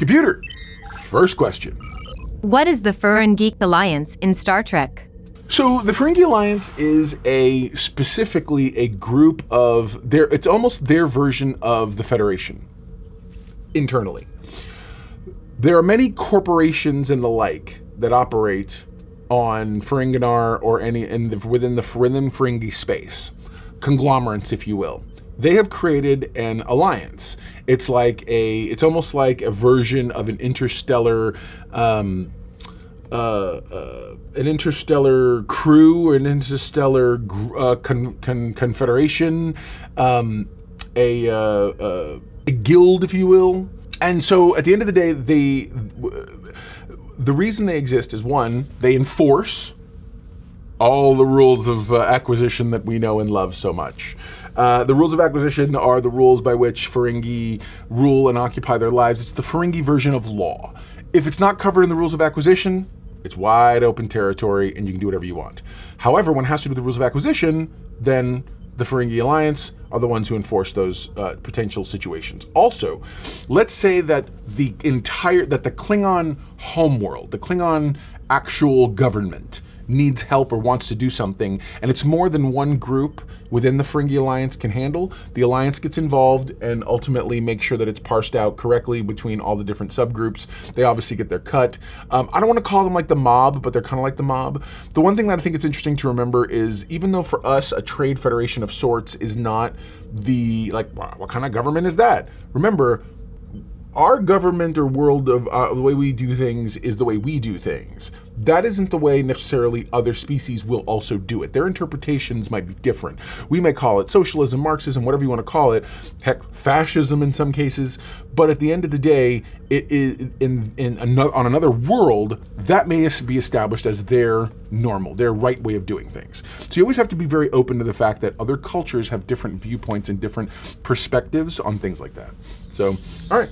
Computer, first question. What is the Ferengi Alliance in Star Trek? So the Ferengi Alliance is specifically a group of it's almost their version of the Federation internally. There are many corporations and the like that operate on Ferenginar or within Ferengi space, conglomerates, if you will. They have created an alliance. It's almost like a version of an interstellar crew, or an interstellar confederation, a guild, if you will. And so at the end of the day, the reason they exist is, one, they enforce all the rules of acquisition that we know and love so much. The rules of acquisition are the rules by which Ferengi rule and occupy their lives. It's the Ferengi version of law. If it's not covered in the rules of acquisition, it's wide open territory and you can do whatever you want. However, when it has to do with the rules of acquisition, then the Ferengi Alliance are the ones who enforce those potential situations. Also, let's say that the Klingon homeworld, the Klingon actual government, needs help or wants to do something, and it's more than one group within the Ferengi Alliance can handle, the Alliance gets involved and ultimately makes sure that it's parsed out correctly between all the different subgroups. They obviously get their cut. I don't want to call them like the mob, but they're kind of like the mob. The one thing that I think it's interesting to remember is, even though for us a trade federation of sorts is not what kind of government is that? Remember, our government or world of the way we do things is the way we do things. That isn't the way necessarily other species will also do it. Their interpretations might be different. We may call it socialism, Marxism, whatever you want to call it, heck, fascism in some cases, but at the end of the day, it is on another world, that may be established as their normal, their right way of doing things. So you always have to be very open to the fact that other cultures have different viewpoints and different perspectives on things like that. So, all right.